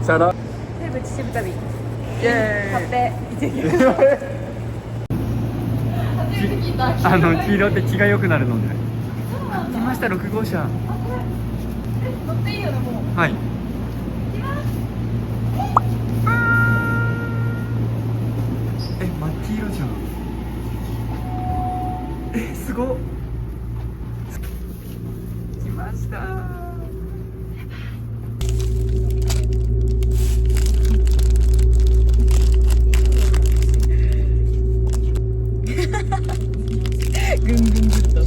シャラ西武秩父旅イエーイ買って黄色って気が良くなるので。来ました6号車。乗っていいよねもう。はい。真っ黄色じゃん。すごっ。来ました。ぐんぐんぐっと。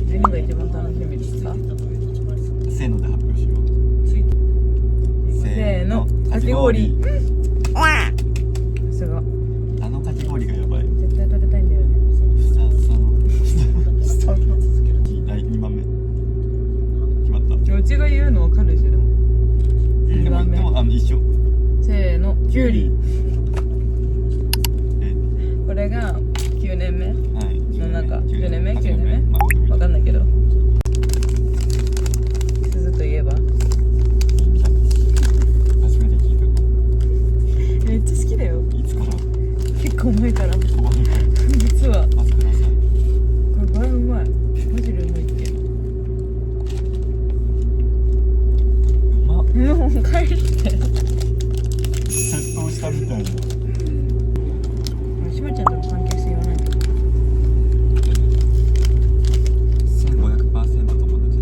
何が一番楽しみですか？せーので発表しよう。せーの、かき氷。すごい。あのかき氷がやばい。絶対食べたいんだよね。第2番目決まった。うちが言うの分かるでしょでも。2番目。一緒。せーの、きゅうり。これが9年目の中、10年目 ?9 年目わかんないけど。鈴といえば初めて聞いた。めっちゃ好きだよ。いつから？結構前から。実はこれバイうまい。マジでうまいって。うまっ。もう帰って窃盗したみたいな。しまちゃんとの関係性言わないと。1500% 友達。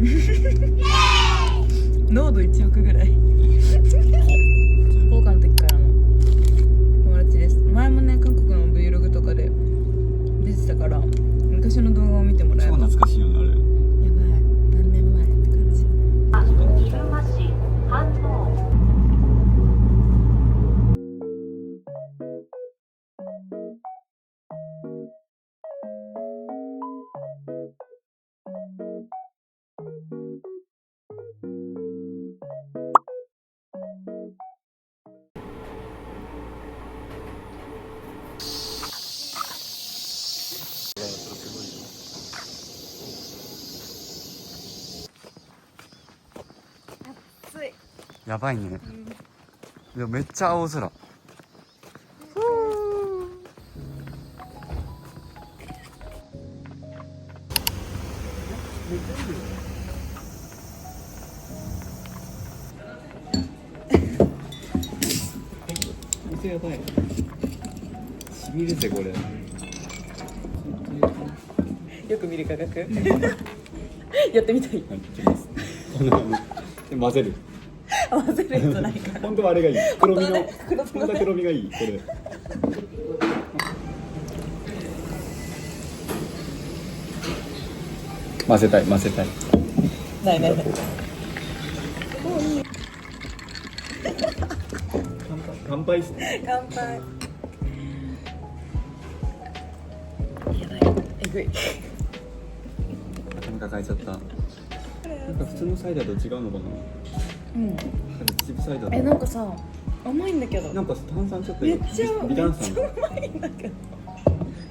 濃度1億ぐらい。高校の時からの友達です。前もね韓国の Vlog とかで出てたから昔の動画を見てもらえば。超懐かしいよねあれ。やばい、何年前って感じ。入間市飯能。暑い。やばいね。でもめっちゃ青空。店やばい。しみるぜこれ。よく見る価格。やってみたい。はい、いきます。で混ぜる。混ぜる人ないから。本当はあれがいい。黒身の。本当はね本当は黒身がいい。これ。混ぜたい混ぜたい。ないないない。乾杯す。乾杯。やばい。えぐい。頭抱えちゃった。なんか普通のサイダーと違うのかな。うん。なんか秩父サイダー。なんかさ、甘いんだけど。なんか炭酸ちょっとめっちゃ微炭酸。うまいんだけど。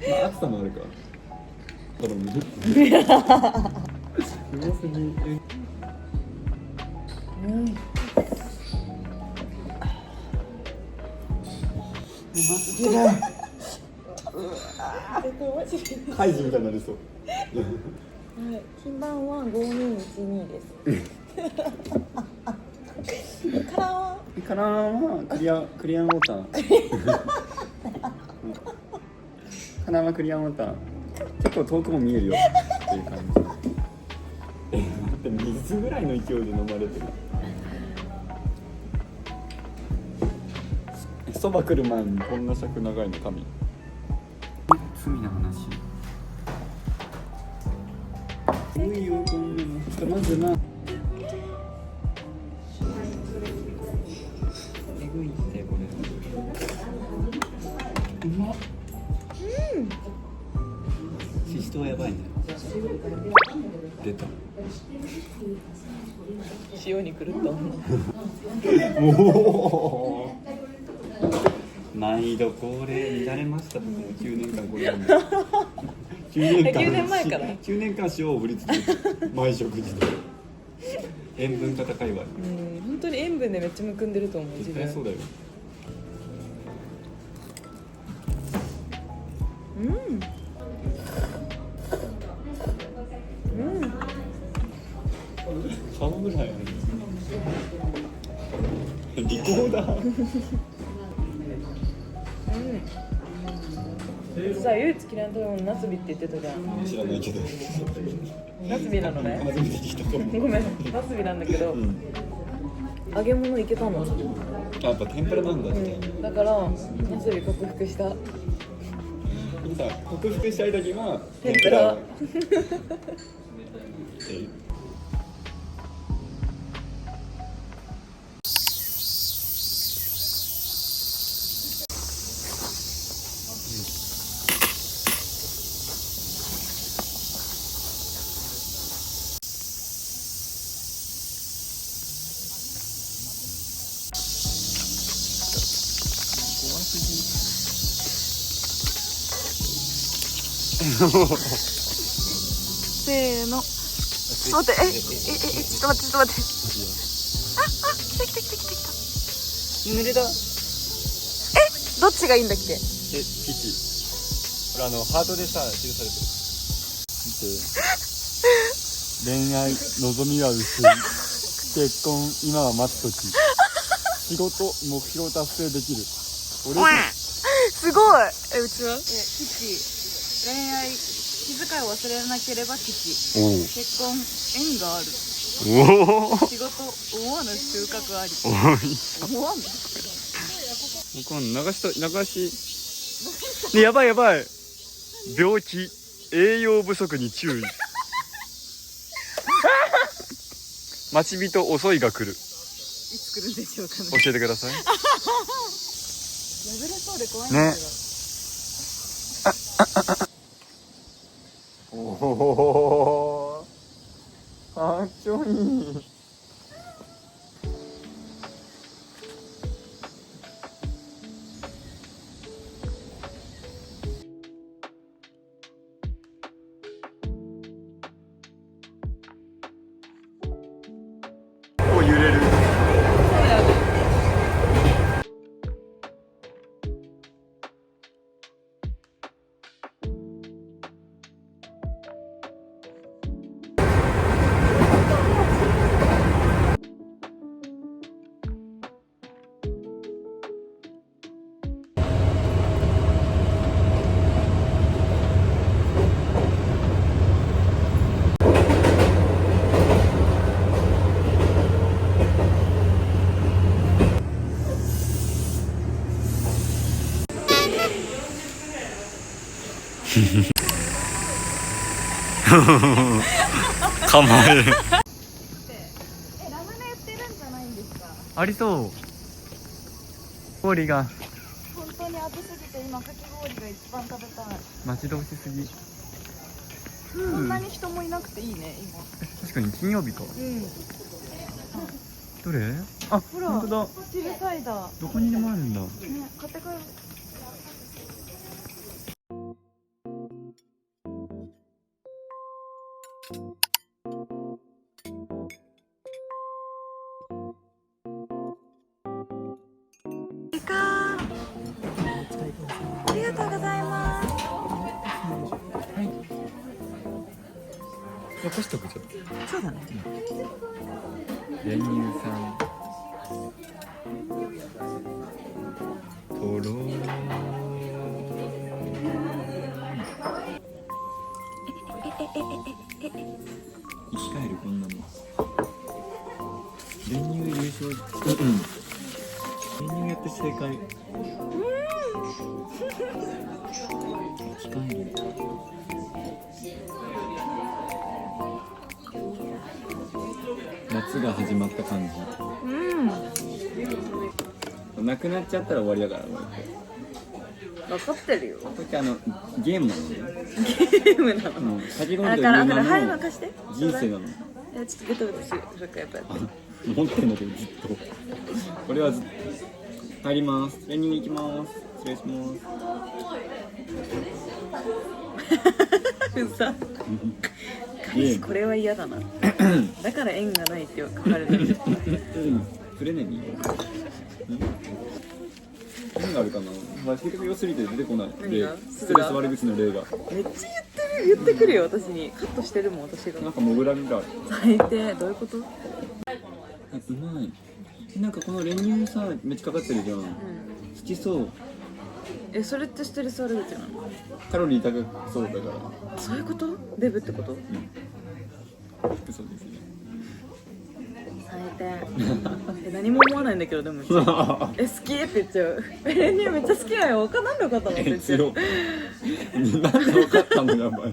まあ暑さもあるか。このむすごすぎ。ハイジみたいになりそう。金番は5212です。カラーはカラーはクリアンウォーター。カラーはクリアンウォーター。結構遠くも見えるよっていう感じ。だって水ぐらいの勢いで飲まれてる。そば来る前にこんな尺長いの神。罪な話。いいよこんなの。ちょっとまずな。えぐいってこれ。うまっ。ししとうやばいね。出た。塩にくるっと。おお。難易度これ乱れました。9年間これ。9年前から9年間塩を振り続けて毎食事で。塩分が高いわ。本当に塩分でめっちゃむくんでると思う自分。絶対そうだよ。顔ぐらいある。リコーダー。さあ唯一嫌いな食べ物ナスビって言ってたじゃん。知らないけど。ナスビなのね。初めて聞いたと思う。ごめん、ナスビなんだけど、揚げ物いけたの。やっぱ天ぷらなんだって。だからナスビ克服した。さ克服したい時は天ぷら。せーの。待って、ちょっと待って、ちょっと待って。あ、来た。濡れた。どっちがいいんだっけ？ピチ。これハートでさ記されてる。見て。恋愛望みは薄い。結婚今は待つ時。仕事目標達成できる。すごい。うちは？吉。恋愛気遣いを忘れなければ吉。結婚縁がある。仕事思わぬ収穫あり。思わぬ。この流しね、やばい病気栄養不足に注意。待ち人遅いが来る。いつ来るんでしょうかね。教えてください。破れそうで怖いんだけど。おお、かっちょいい。揺れる。構える。ラムネ売ってるんじゃないんですか？ありそう。氷が本当に暑すぎて今かき氷が一番食べたい。待ち遠しすぎ。そんなに人もいなくていいね今。確かに金曜日か。どれ？あ、ほら、本当だ。シルサイダー。どこにでもあるんだ。ね、買って帰る。ありがとうございます。残しとくちょっと。そうだね。練乳酸。とろー。生き返るこんなもん。練乳優勝。練乳やって正解。生き返る。夏が始まった感じ。なくなっちゃったら終わりだから。分かってるよ。これってゲームなのね。ゲームなの。かき氷というだから、名はい、の任して。人生なの。いや、ちょっとベトベトしよう。それからやっぱやって。持ってんだけどずっと。これはずっと。入ります。練乳行きます。失礼します。うざ。ゲームこれは嫌だなだから縁がないって書かれてるフレネミー何があるかな、まあ、結局良すぎて出てこないで何がストレス悪口の例がめっちゃ言ってくるよ私に。カットしてるもん私が。なんかモグラみたい。最低。どういうこと？うまい。なんかこの練乳さめっちゃかかってるじゃん、好きそう。それってストレス悪口なの？カロリー高そうだから。そういうこと？デブってこと？嘘ですね。最低何も思わないんだけど、でも好きって言っちゃう。練乳めっちゃ好きなよ。なんで分かったのって言っちゃう。なんで分かったのやばい。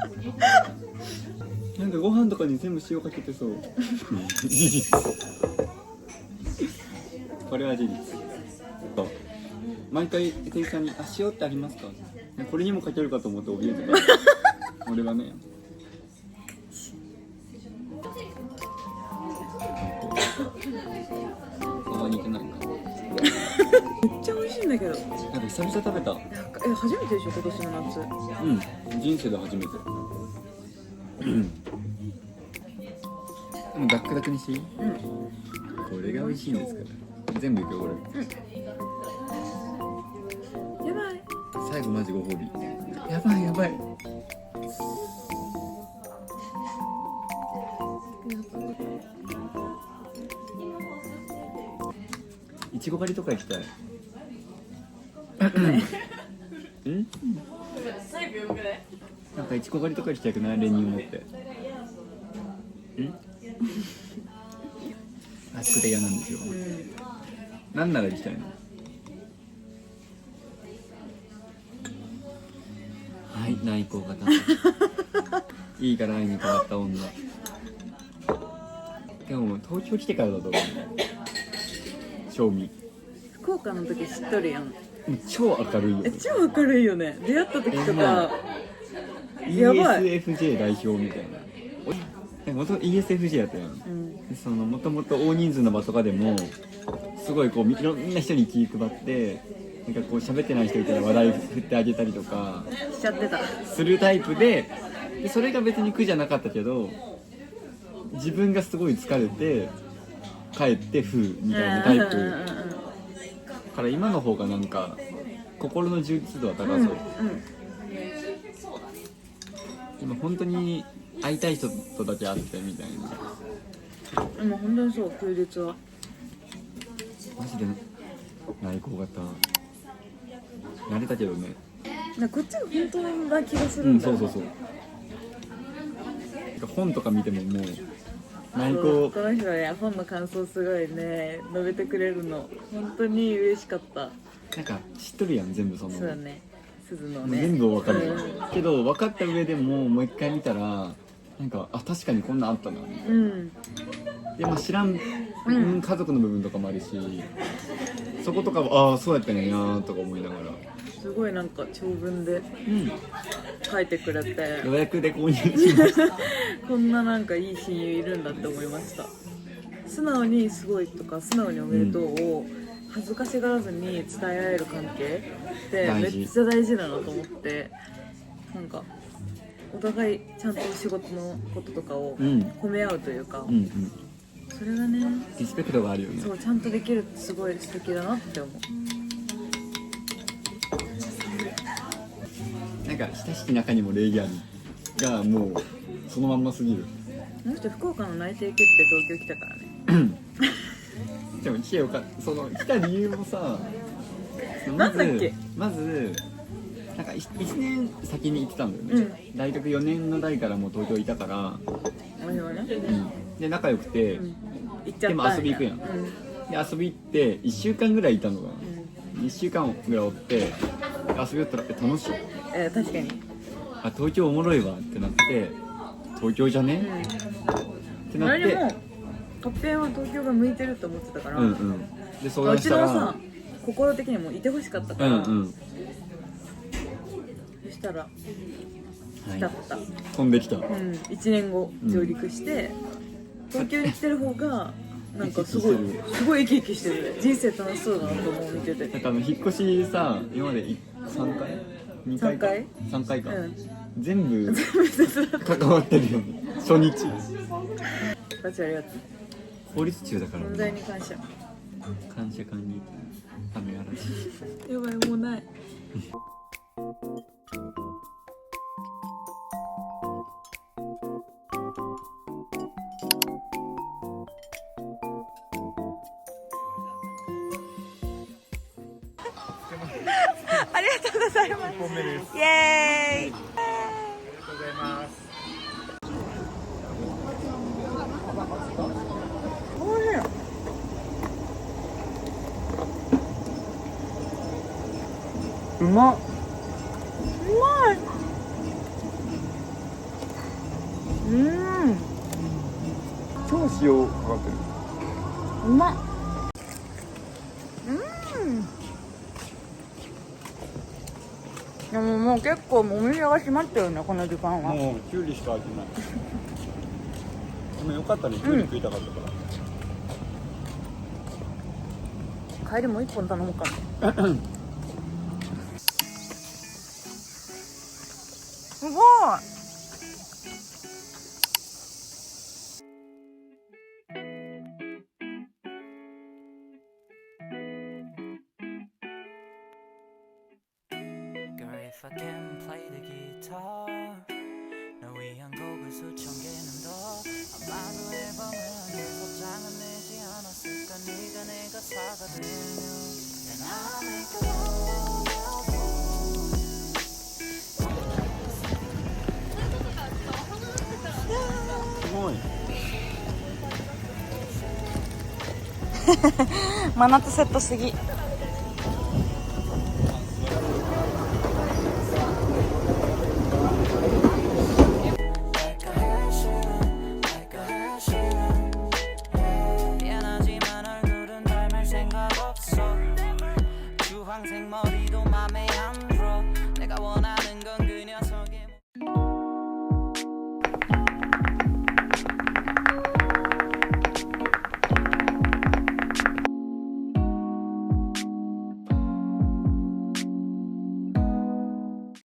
なんかご飯とかに全部塩かけてそう。事実。これは事実。毎回店員さんに「塩ってありますか?」これにもかけるかと思って怯えてた。俺はね。似てないか。めっちゃ美味しいんだけど。なんか久々食べた。初めてでしょ今年の夏。人生で初めて。でもダックダクにしていい？これが美味しいんですから。全部いくよ俺。やばい。最後マジご褒美。やばいやばい。いちご狩りとか行きたい。なんかいちご狩りとか行きたくない？練乳持って。暑くて嫌なんですよ。なんなら行きたいの？はい、内向型。いいから愛に変わった女。でも東京来てからだと思う。賞味。福岡の時知っとるやん。超明るいよ。超明るいよね。出会った時とか。やばい。ESFJ 代表みたいな。もともと ESFJ やったやん。そのもともと大人数の場とかでもすごいこういろんな人に気配ってなんかこう喋ってない人いたら話題振ってあげたりとかしちゃってた。するタイプで、それが別に苦じゃなかったけど自分がすごい疲れて帰って風みたいなタイプから今の方がなんか心の充実度は高そう。今本当に会いたい人とだけ会ってみたいな。もう本当にそう、休日はマジで内向型慣れたけどね。こっちが本当な気がするんだ。そうそうそう。本とか見てももう内向。この人はね、本の感想すごいね述べてくれるの本当に嬉しかった。なんか知っとるやん全部その。そうだね、鈴のね全部分かる、けど分かった上でももう一回見たらなんか確かにこんなんあったなみたいな。でも知らん、家族の部分とかもあるし、そことかはそうやったんやなとか思いながらすごいなんか長文で書いてくれて、予約で購入しましたこんななんかいい親友いるんだって思いました。素直にすごいとか素直におめでとうを恥ずかしがらずに伝え合える関係ってめっちゃ大事だなと思って、なんかお互いちゃんと仕事のこととかを褒め合うというか、それがねリスペクトがあるよね。そうちゃんとできるってすごい素敵だなって思う。なんか親しき中にも礼儀あるがもうそのまんますぎる。この人福岡の内定決定東京来たからねでも来てよかった。その来た理由もさなんだっけ。まずなんか1年先に行ってたんだよね、大学4年の代からもう東京いたから、で仲良くて、行っちゃったんや。でも遊び行くやん、で遊び行って1週間ぐらいいたのが、1週間ぐらいおって遊び寄ったら楽しい、確かに東京おもろいわってなって、東京じゃね、ってなって、でもカッペンは東京が向いてると思ってたから、で相談したらうちのさ心的にもいてほしかったから、そしたら来たった、飛んできた、1年後上陸して、東京に来てる方がなんかすごい生き生きしてる。人生楽しそうだなと思う見てて。なんか引っ越しさ今まで3回2回か3回3回か、うん全部関わってるよね初日バチありがとう法律中だから存在に感謝感謝感に雨嵐やばいもうないありがとうございます。イエーイ。おいしい。うまっうまい。超塩かかってるうまっ。でももう結構もうお店が閉まってるねこの時間は。もうキュウリしか開いてないでもよかったねキュウリ食いたかったから、帰りもう一本頼もうかな。すごい。If I can play the guitar 널 위한 곡을 수천 개는 더 아마도 앨범을 여섯 장은 내지 않았을까 네가 내 가사가 되면 Then I'll make a worldすごい真夏セットすぎ。